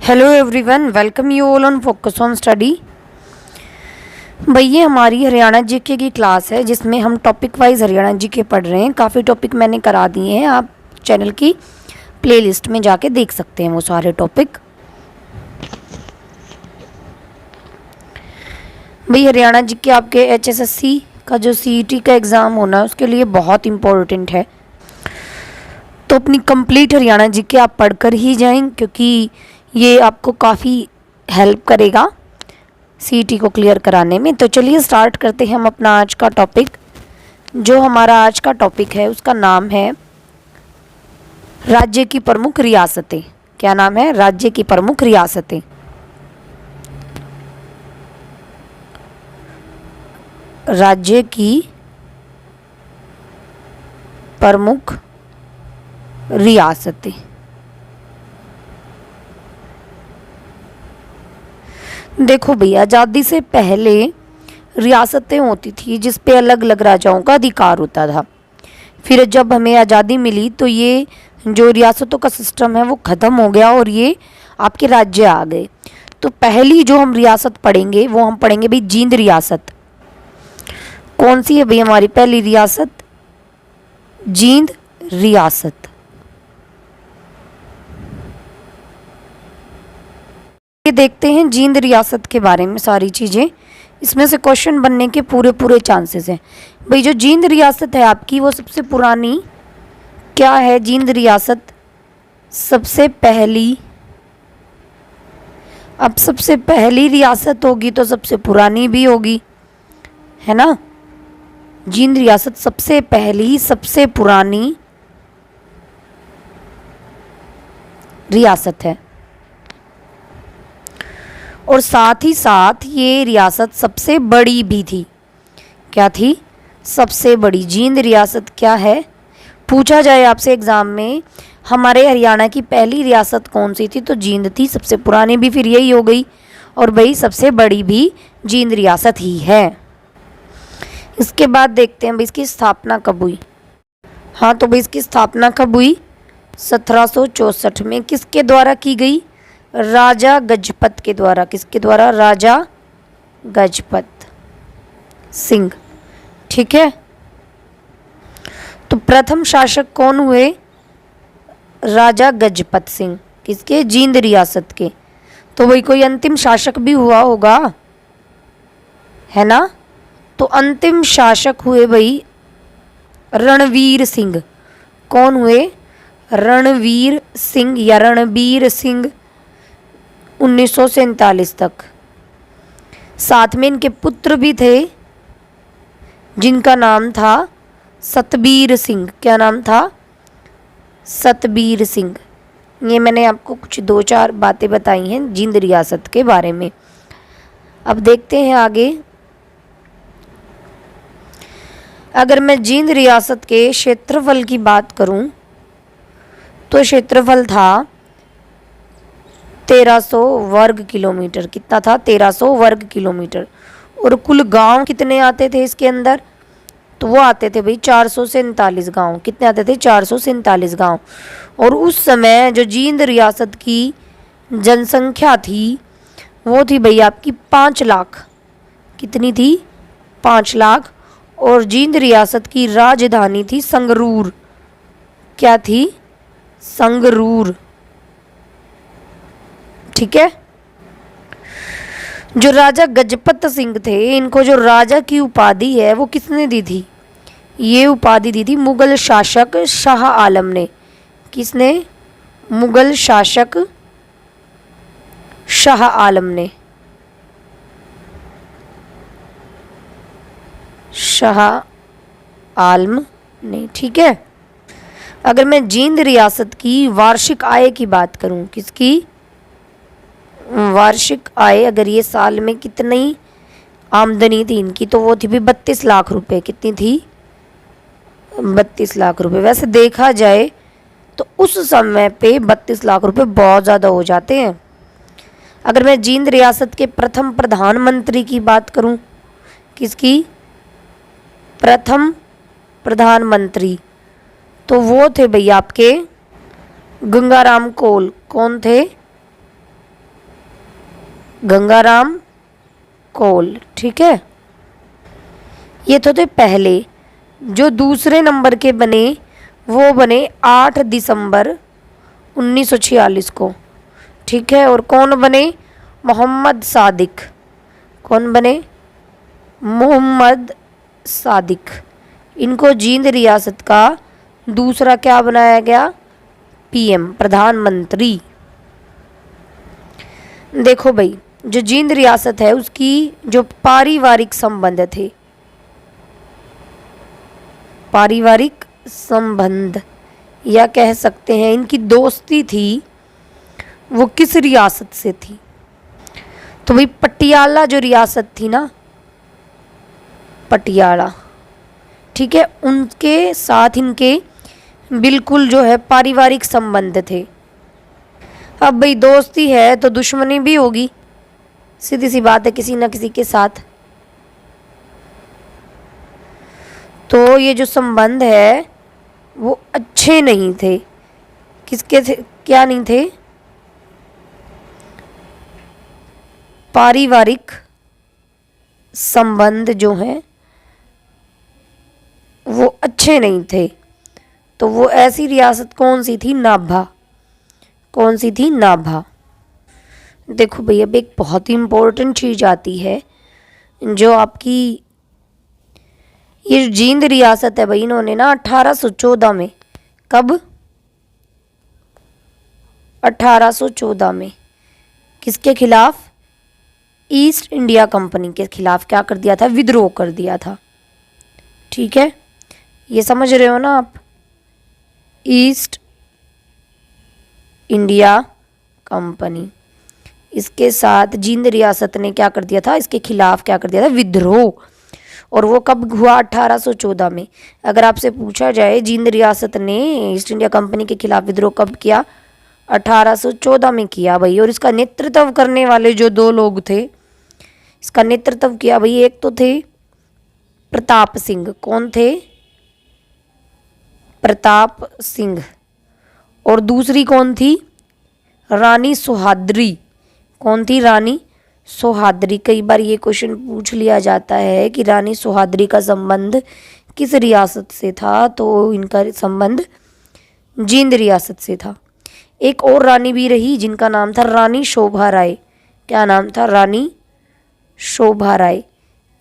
Hello everyone, welcome you all on focus on study. भैया हमारी Haryana GK की class है जिसमें हम टॉपिक वाइज हरियाणा जीके पढ़ रहे हैं। काफ़ी टॉपिक मैंने करा दिए हैं, आप चैनल की प्लेलिस्ट में जाके देख सकते हैं वो सारे टॉपिक। भैया हरियाणा जीके आपके एचएसएससी का जो सीईटी का एग्ज़ाम होना है उसके लिए बहुत इम्पोर्टेंट है, तो अपनी कंप्लीट हरियाणा जीके आप पढ़कर ही जाएं क्योंकि ये आपको काफ़ी हेल्प करेगा सीईटी को क्लियर कराने में। तो चलिए स्टार्ट करते हैं हम अपना आज का टॉपिक। जो हमारा आज का टॉपिक है उसका नाम है राज्य की प्रमुख रियासतें। क्या नाम है? राज्य की प्रमुख रियासतें। राज्य की प्रमुख रियासतें। देखो भैया, आज़ादी से पहले रियासतें होती थी जिस पे अलग अलग राजाओं का अधिकार होता था। फिर जब हमें आज़ादी मिली तो ये जो रियासतों का सिस्टम है वो ख़त्म हो गया और ये आपके राज्य आ गए। तो पहली जो हम रियासत पढ़ेंगे वो हम पढ़ेंगे भाई जींद रियासत। कौन सी है भाई हमारी पहली रियासत? जींद रियासत। ये देखते हैं जींद रियासत के बारे में सारी चीज़ें। इसमें से क्वेश्चन बनने के पूरे चांसेस हैं। भाई जो जींद रियासत है आपकी वो सबसे पुरानी क्या है? जींद रियासत सबसे पहली, अब सबसे पहली रियासत होगी तो सबसे पुरानी भी होगी, है ना। जींद रियासत सबसे पहली सबसे पुरानी रियासत है और साथ ही साथ ये रियासत सबसे बड़ी भी थी। क्या थी? सबसे बड़ी। जींद रियासत क्या है? पूछा जाए आपसे एग्ज़ाम में हमारे हरियाणा की पहली रियासत कौन सी थी तो जींद थी। सबसे पुरानी भी फिर यही हो गई और भाई सबसे बड़ी भी जींद रियासत ही है। इसके बाद देखते हैं भाई इसकी स्थापना कब हुई। हाँ, तो भाई इसकी स्थापना कब हुई? 1764 में। किसके द्वारा की गई? राजा गजपत के द्वारा। किसके द्वारा? राजा गजपत सिंह। ठीक है, तो प्रथम शासक कौन हुए? राजा गजपत सिंह। किसके? जींद रियासत के। तो वही कोई अंतिम शासक भी हुआ होगा, है ना। तो अंतिम शासक हुए भाई रणवीर सिंह। कौन हुए? रणवीर सिंह या रणबीर सिंह। 1947 तक। साथ में इनके पुत्र भी थे जिनका नाम था सतबीर सिंह। क्या नाम था? सतबीर सिंह। ये मैंने आपको कुछ 2-4 बातें बताई हैं जींद रियासत के बारे में। अब देखते हैं आगे। अगर मैं जींद रियासत के क्षेत्रफल की बात करूं तो क्षेत्रफल था 1300 वर्ग किलोमीटर। कितना था? 1300 वर्ग किलोमीटर। और कुल गांव कितने आते थे इसके अंदर? तो वो आते थे भाई 447 गांव। कितने आते थे? 447 गांव। और उस समय जो जींद रियासत की जनसंख्या थी वो थी भाई आपकी 5 लाख। कितनी थी? 5 लाख। और जींद रियासत की राजधानी थी संगरूर। क्या थी? संगरूर। ठीक है। जो राजा गजपत सिंह थे इनको जो राजा की उपाधि है वो किसने दी थी? ये उपाधि दी थी मुगल शासक शाह आलम ने। किसने? मुगल शासक शाह आलम ने। शाह आलम ने। ठीक है। अगर मैं जींद रियासत की वार्षिक आय की बात करूं, किसकी? वार्षिक आय, अगर ये साल में कितनी आमदनी थी इनकी तो वो थी भी 32 लाख रुपए। कितनी थी? 32 लाख रुपए। वैसे देखा जाए तो उस समय पे 32 लाख रुपए बहुत ज़्यादा हो जाते हैं। अगर मैं जींद रियासत के प्रथम प्रधानमंत्री की बात करूं, किसकी? प्रथम प्रधानमंत्री तो वो थे भैया आपके गंगाराम कोल। कौन थे? गंगाराम कोल। ठीक है, ये तो थे पहले। जो दूसरे नंबर के बने वो बने 8 दिसंबर 1946 को। ठीक है, और कौन बने? मोहम्मद सादिक। कौन बने? मोहम्मद सादिक। इनको जींद रियासत का दूसरा क्या बनाया गया? पीएम, प्रधानमंत्री। देखो भाई, जो जींद रियासत है उसकी जो पारिवारिक संबंध थे, पारिवारिक संबंध या कह सकते हैं इनकी दोस्ती थी, वो किस रियासत से थी? तो भाई पटियाला जो रियासत थी ना, पटियाला, ठीक है, उनके साथ इनके बिल्कुल जो है पारिवारिक संबंध थे। अब भाई दोस्ती है तो दुश्मनी भी होगी, सीधी सी बात है, किसी ना किसी के साथ। तो ये जो संबंध है वो अच्छे नहीं थे। किसके थे? क्या नहीं थे? पारिवारिक संबंध जो हैं वो अच्छे नहीं थे। तो वो ऐसी रियासत कौन सी थी? नाभा। कौन सी थी? नाभा। देखो भैया, अब एक बहुत ही इम्पोर्टेंट चीज आती है जो आपकी ये जो जींद रियासत है भाई, इन्होंने ना 1814 में, कब? 1814 में किसके खिलाफ? ईस्ट इंडिया कंपनी के खिलाफ क्या कर दिया था? विद्रोह कर दिया था। ठीक है, ये समझ रहे हो ना आप? ईस्ट इंडिया कंपनी, इसके साथ जींद रियासत ने क्या कर दिया था? इसके खिलाफ क्या कर दिया था? विद्रोह। और वो कब हुआ? 1814 में। अगर आपसे पूछा जाए जींद रियासत ने ईस्ट इंडिया कंपनी के खिलाफ विद्रोह कब किया? 1814 में किया भाई। और इसका नेतृत्व करने वाले जो दो लोग थे, इसका नेतृत्व किया भाई, एक तो थे प्रताप सिंह। कौन थे? प्रताप सिंह। और दूसरी कौन थी? रानी सोहाद्री। कौन थी? रानी सोहाद्री। कई बार ये क्वेश्चन पूछ लिया जाता है कि रानी सोहाद्री का संबंध किस रियासत से था, तो इनका संबंध जींद रियासत से था। एक और रानी भी रही जिनका नाम था रानी शोभा राय। क्या नाम था? रानी शोभा राय।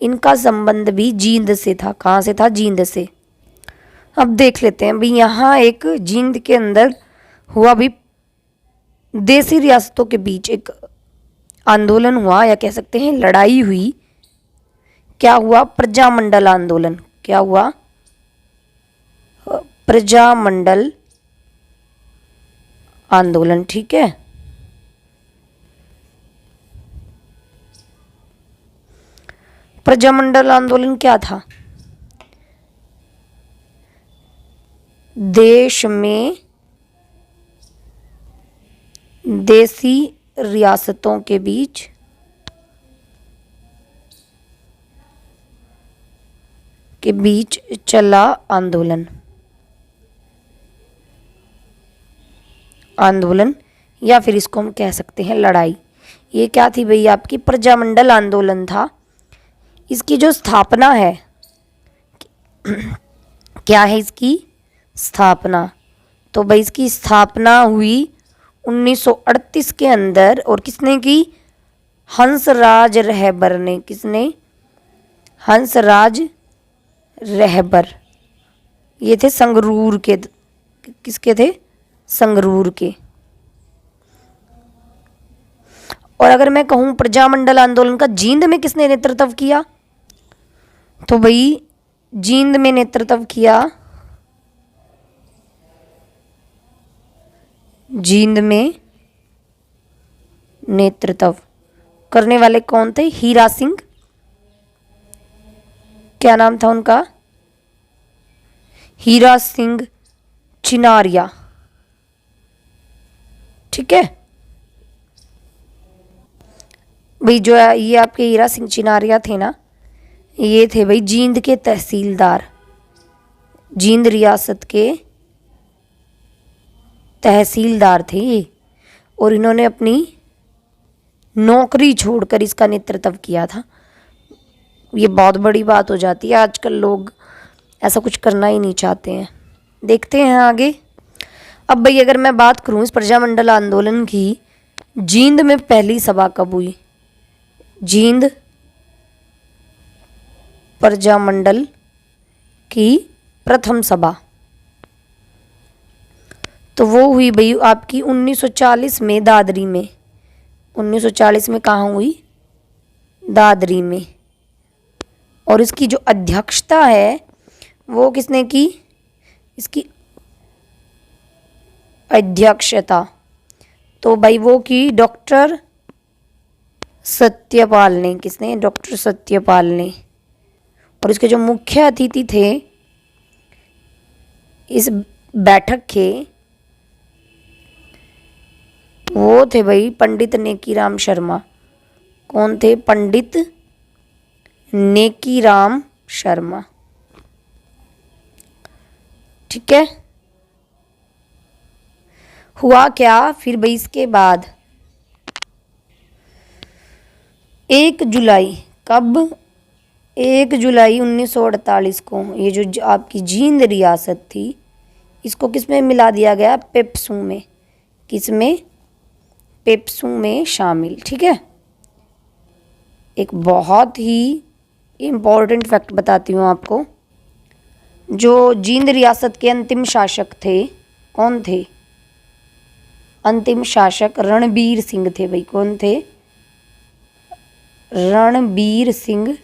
इनका संबंध भी जींद से था। कहाँ से था? जींद से। अब देख लेते हैं भाई, यहाँ एक जींद के अंदर हुआ भी देसी रियासतों के बीच एक आंदोलन हुआ, या कह सकते हैं लड़ाई हुई। क्या हुआ? प्रजामंडल आंदोलन। क्या हुआ? प्रजामंडल आंदोलन। ठीक है, प्रजामंडल आंदोलन क्या था? देश में देसी रियासतों के बीच चला आंदोलन। आंदोलन या फिर इसको हम कह सकते हैं लड़ाई। ये क्या थी भाई? आपकी प्रजामंडल आंदोलन था। इसकी जो स्थापना है, क्या है इसकी स्थापना? तो भाई इसकी स्थापना हुई 1938 के अंदर। और किसने की? हंसराज रहबर ने। किसने? हंसराज रहबर। ये थे संगरूर के। किसके थे? संगरूर के। और अगर मैं कहूं प्रजामंडल आंदोलन का जींद में किसने नेतृत्व किया, तो भाई जींद में नेतृत्व किया, जींद में नेतृत्व करने वाले कौन थे? हीरा सिंह। क्या नाम था उनका? हीरा सिंह चिनारिया। ठीक है भाई, जो ये आपके हीरा सिंह चिनारिया थे ना, ये थे भाई जींद के तहसीलदार। जींद रियासत के तहसीलदार थे ये। और इन्होंने अपनी नौकरी छोड़कर इसका नेतृत्व किया था। ये बहुत बड़ी बात हो जाती है, आजकल लोग ऐसा कुछ करना ही नहीं चाहते हैं। देखते हैं आगे। अब भाई अगर मैं बात करूं इस प्रजामंडल आंदोलन की, जींद में पहली सभा कब हुई? जींद प्रजामंडल की प्रथम सभा तो वो हुई भाई आपकी 1940 में दादरी में। 1940 में कहाँ हुई? दादरी में। और इसकी जो अध्यक्षता है वो किसने की? इसकी अध्यक्षता तो भाई वो की डॉक्टर सत्यपाल ने। किसने? डॉक्टर सत्यपाल ने। और इसके जो मुख्य अतिथि थे इस बैठक के, वो थे भाई पंडित नेकीराम शर्मा। कौन थे? पंडित नेकीराम शर्मा। ठीक है। हुआ क्या फिर भाई इसके बाद? 1 जुलाई, कब? 1 जुलाई 1948 को ये जो आपकी जींद रियासत थी इसको किस में मिला दिया गया? पेप्सू में। किस में? पेप्सू में शामिल। ठीक है। एक बहुत ही इम्पोर्टेंट फैक्ट बताती हूँ आपको। जो जींद रियासत के अंतिम शासक थे, कौन थे? अंतिम शासक रणबीर सिंह थे भाई। कौन थे? रणबीर सिंह।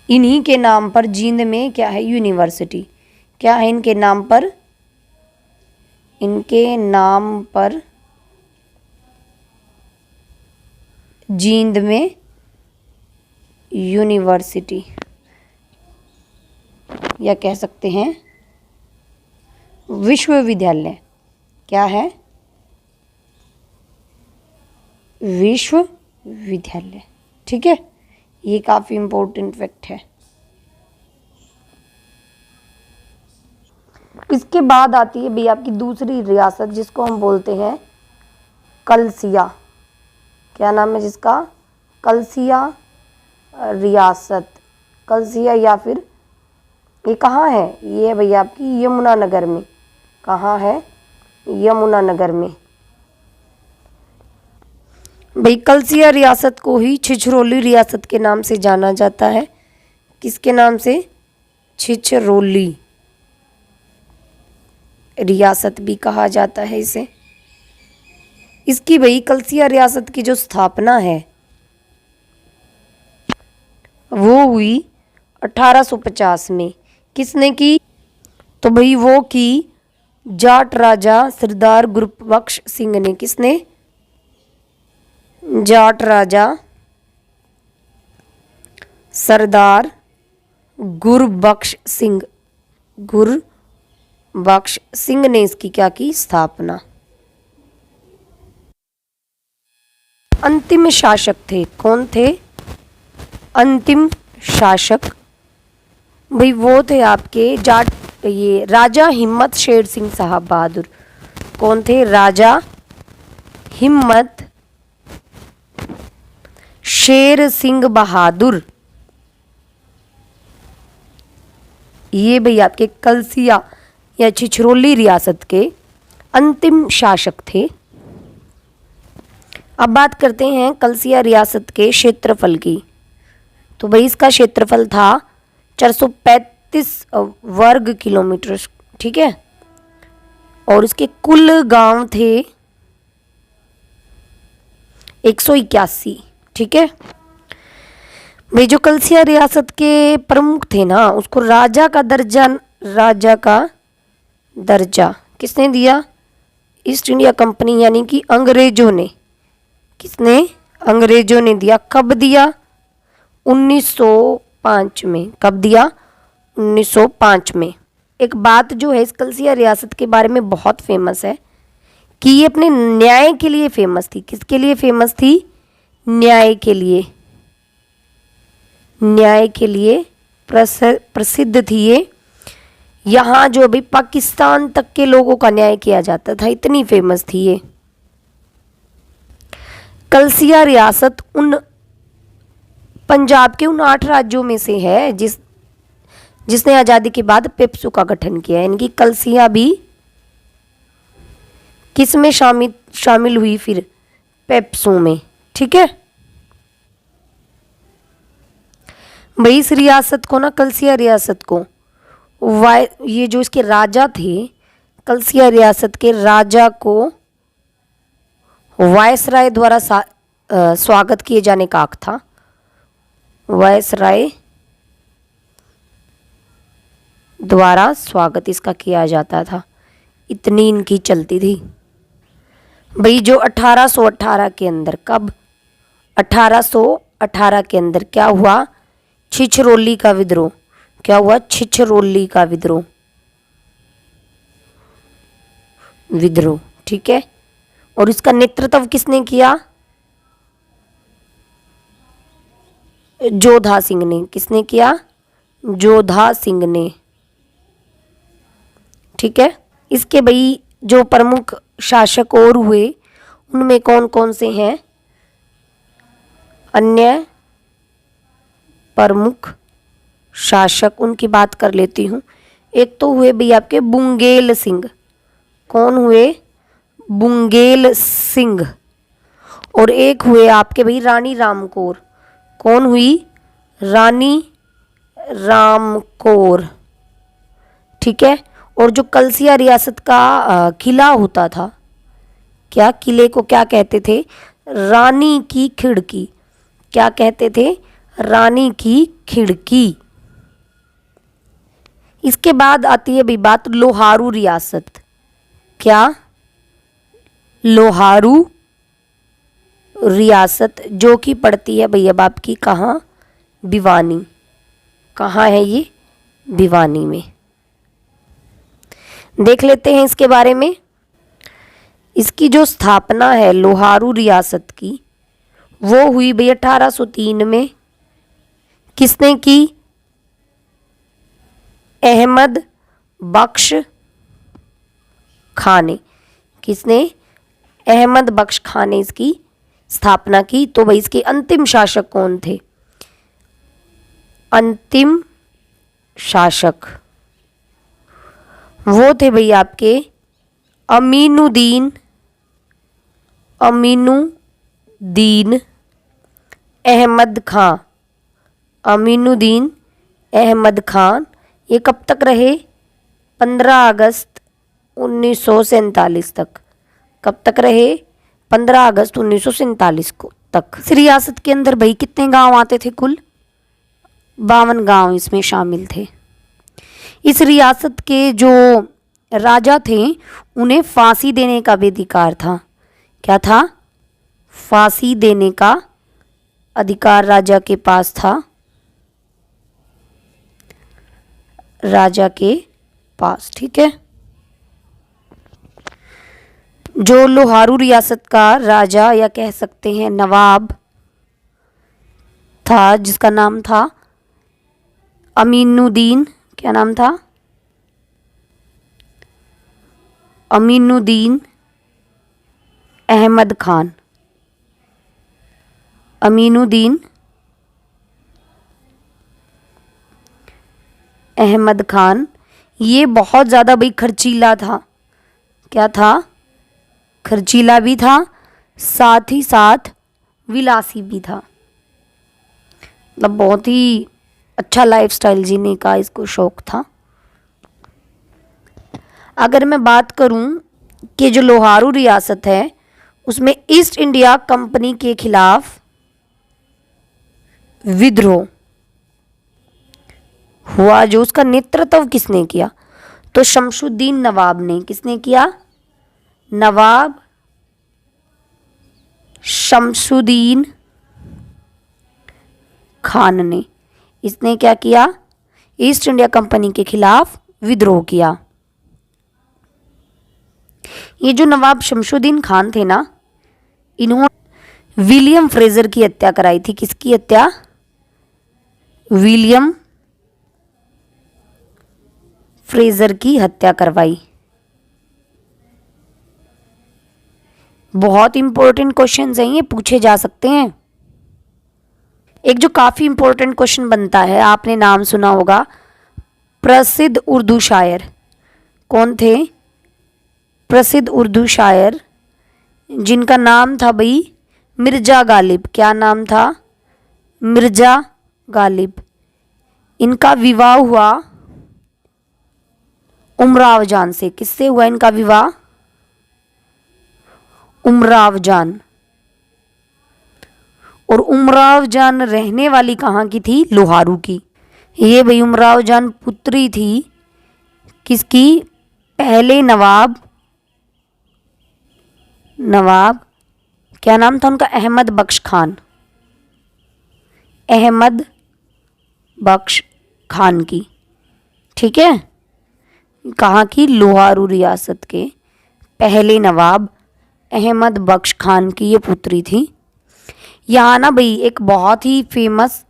इन्हीं के नाम पर जींद में क्या है? यूनिवर्सिटी। क्या है इनके नाम पर? इनके नाम पर जींद में यूनिवर्सिटी, या कह सकते हैं विश्वविद्यालय। क्या है? विश्वविद्यालय। ठीक है। ये काफ़ी इम्पोर्टेंट फैक्ट है। इसके बाद आती है भाई आपकी दूसरी रियासत जिसको हम बोलते हैं कलसिया। क्या नाम है जिसका? कलसिया रियासत। कलसिया या फिर ये कहाँ है? ये है भैया आपकी यमुनानगर में। कहाँ है? यमुनानगर में। भाई कलसिया रियासत को ही छिछरौली रियासत के नाम से जाना जाता है। किसके नाम से? छिछरौली रियासत भी कहा जाता है इसे। इसकी भाई कलसिया रियासत की जो स्थापना है वो हुई 1850 में। किसने की? तो भाई वो की जाट राजा सरदार गुरबख्श सिंह ने। किसने? जाट राजा सरदार गुरबख्श सिंह। गुरबख्श सिंह ने इसकी क्या की? स्थापना। अंतिम शासक थे। कौन थे अंतिम शासक? भाई वो थे आपके जाट ये राजा हिम्मत शेर सिंह साहब बहादुर। कौन थे? राजा हिम्मत शेर सिंह बहादुर। ये भाई आपके कलसिया या छिछरौली रियासत के अंतिम शासक थे। अब बात करते हैं कलसिया रियासत के क्षेत्रफल की। तो भाई इसका क्षेत्रफल था 435 वर्ग किलोमीटर। ठीक है। और इसके कुल गांव थे 181। ठीक है। भाई जो कलसिया रियासत के प्रमुख थे ना उसको राजा का दर्जा किसने दिया? ईस्ट इंडिया कंपनी यानी कि अंग्रेजों ने। किसने? अंग्रेजों ने दिया। कब दिया? 1905 में। कब दिया? 1905 में। एक बात जो है इस कलसिया रियासत के बारे में बहुत फेमस है कि ये अपने न्याय के लिए फेमस थी। किसके लिए फेमस थी? न्याय के लिए। न्याय के लिए प्रसिद्ध थी ये। यहाँ जो अभी पाकिस्तान तक के लोगों का न्याय किया जाता था, इतनी फेमस थी ये। कलसिया रियासत उन पंजाब के उन 8 राज्यों में से है जिसने आज़ादी के बाद पेप्सू का गठन किया। इनकी कलसिया भी किस में शामिल हुई फिर? पेप्सू में। ठीक है भाई, इस रियासत को ना, कलसिया रियासत को ये जो इसके राजा थे, कलसिया रियासत के राजा को वायसराय द्वारा स्वागत किए जाने का हक था। वायसराय द्वारा स्वागत इसका किया जाता था, इतनी इनकी चलती थी भाई। जो 1818 के अंदर, कब? 1818 के अंदर क्या हुआ? छिछरौली का विद्रोह। क्या हुआ? छिछरौली का विद्रोह। ठीक है, और इसका नेतृत्व किसने किया? जोधा सिंह ने। किसने किया? जोधा सिंह ने। ठीक है, इसके भाई जो प्रमुख शासक और हुए उनमें कौन कौन से हैं? अन्य प्रमुख शासक, उनकी बात कर लेती हूँ। एक तो हुए भाई आपके बुंगेल सिंह। कौन हुए? बुंगेल सिंह। और एक हुए आपके भाई रानी रामकौर। कौन हुई? रानी रामकौर। ठीक है, और जो कलसिया रियासत का किला होता था, क्या किले को क्या कहते थे? रानी की खिड़की। क्या कहते थे? रानी की खिड़की। इसके बाद आती है भी बात लोहारू रियासत। क्या? लोहारू रियासत, जो कि पड़ती है भैया बाप की कहाँ? भिवानी। कहाँ है ये? भिवानी में। देख लेते हैं इसके बारे में। इसकी जो स्थापना है लोहारू रियासत की, वो हुई भैया 1803 में। किसने की? अहमद बख्श खां ने। किसने? अहमद बख्श खां ने इसकी स्थापना की। तो भाई इसके अंतिम शासक कौन थे? अंतिम शासक वो थे भाई आपके अमीनुद्दीन अहमद खां। अमीनुद्दीन अहमद खान। ये कब तक रहे? 15 अगस्त 1947 तक। कब तक रहे? 15 अगस्त 1947 को तक। इस रियासत के अंदर भाई कितने गांव आते थे? कुल 52 गांव इसमें शामिल थे। इस रियासत के जो राजा थे उन्हें फांसी देने का भी अधिकार था। क्या था? फांसी देने का अधिकार राजा के पास था। राजा के पास। ठीक है, जो लोहारू रियासत का राजा या कह सकते हैं नवाब था, जिसका नाम था अमीनुद्दीन। क्या नाम था? अमीनुद्दीन अहमद खान। अमीनुद्दीन अहमद खान। ये बहुत ज़्यादा भाई खर्चीला था। क्या था? खर्चीला भी था, साथ ही साथ विलासी भी था। मतलब बहुत ही अच्छा लाइफस्टाइल जीने का इसको शौक था। अगर मैं बात करूं कि जो लोहारू रियासत है उसमें ईस्ट इंडिया कंपनी के खिलाफ विद्रोह हुआ, जो उसका नेतृत्व किसने किया? तो शमशुद्दीन नवाब ने। किसने किया? नवाब शमशुद्दीन खान ने। इसने क्या किया? ईस्ट इंडिया कंपनी के खिलाफ विद्रोह किया। ये जो नवाब शमशुद्दीन खान थे ना, इन्होंने विलियम फ्रेजर की हत्या कराई थी। किसकी हत्या? विलियम फ्रेजर की हत्या करवाई। बहुत इंपॉर्टेंट क्वेश्चंस हैं, ये पूछे जा सकते हैं। एक जो काफ़ी इंपॉर्टेंट क्वेश्चन बनता है, आपने नाम सुना होगा, प्रसिद्ध उर्दू शायर कौन थे? प्रसिद्ध उर्दू शायर जिनका नाम था भाई मिर्ज़ा गालिब। क्या नाम था? मिर्ज़ा गालिब। इनका विवाह हुआ उमराव जान से। किससे हुआ इनका विवाह? उमराव जान। और उमराव जान रहने वाली कहाँ की थी? लोहारू की। ये भाई उमराव जान पुत्री थी किसकी? पहले नवाब क्या नाम था उनका? अहमद बख्श खान। अहमद बख्श खान की। ठीक है, कहाँ की? लोहारू रियासत के पहले नवाब अहमद बख्श खान की ये पुत्री थी। यहाँ ना भाई एक बहुत ही फेमस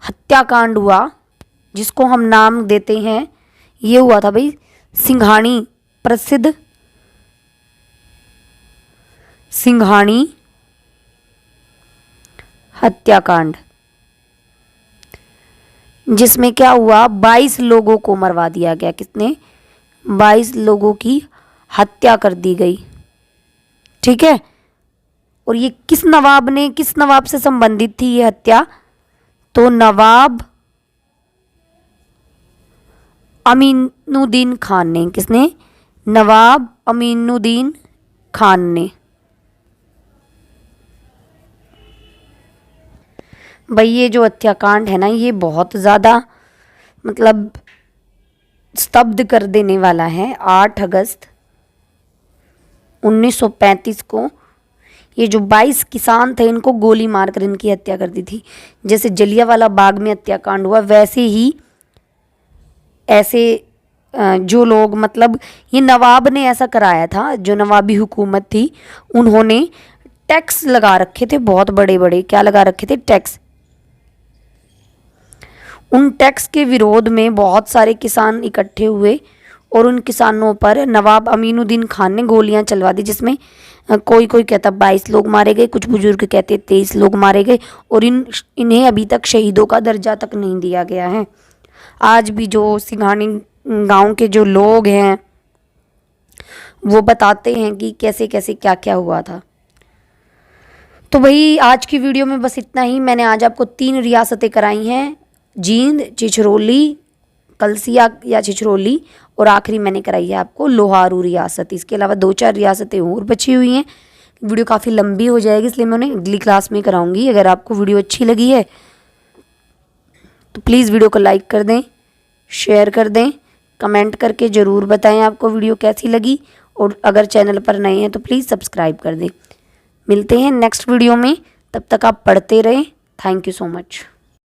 हत्याकांड हुआ जिसको हम नाम देते हैं, ये हुआ था भाई सिंघाणी, प्रसिद्ध सिंघाणी हत्याकांड, जिसमें क्या हुआ? 22 लोगों को मरवा दिया गया। कितने? 22 लोगों की हत्या कर दी गई। ठीक है, और ये किस नवाब से संबंधित थी ये हत्या? तो नवाब अमीनुद्दीन खान ने। किसने? नवाब अमीनुद्दीन खान ने। भाई ये जो हत्याकांड है ना, ये बहुत ज़्यादा मतलब स्तब्ध कर देने वाला है। 8 अगस्त 1935 को ये जो 22 किसान थे इनको गोली मारकर इनकी हत्या कर दी थी। जैसे जलियांवाला बाग में हत्याकांड हुआ, वैसे ही ऐसे जो लोग मतलब ये नवाब ने ऐसा कराया था, जो नवाबी हुकूमत थी उन्होंने टैक्स लगा रखे थे बहुत बड़े बड़े। क्या लगा रखे थे? टैक्स। उन टैक्स के विरोध में बहुत सारे किसान इकट्ठे हुए और उन किसानों पर नवाब अमीनुद्दीन खान ने गोलियां चलवा दी, जिसमें कोई कहता 22 लोग मारे गए, कुछ बुजुर्ग कहते 23 लोग मारे गए। और इन्हें अभी तक शहीदों का दर्जा तक नहीं दिया गया है। आज भी जो सिंघानी गांव के जो लोग हैं वो बताते हैं कि कैसे कैसे क्या क्या हुआ था। तो भाई आज की वीडियो में बस इतना ही। मैंने आज आपको 3 रियासतें कराई हैं, जींद, चिचरोली, कलसिया या चिचरोली, और आखिरी मैंने कराई है आपको लोहारू रियासत। इसके अलावा 2-4 रियासतें और बची हुई हैं। वीडियो काफ़ी लंबी हो जाएगी, इसलिए मैं उन्हें अगली क्लास में कराऊंगी। अगर आपको वीडियो अच्छी लगी है तो प्लीज़ वीडियो को लाइक कर दें, शेयर कर दें, कमेंट करके ज़रूर बताएं आपको वीडियो कैसी लगी। और अगर चैनल पर नए हैं तो प्लीज़ सब्सक्राइब कर दें। मिलते हैं नेक्स्ट वीडियो में, तब तक आप पढ़ते रहें। Thank you so much.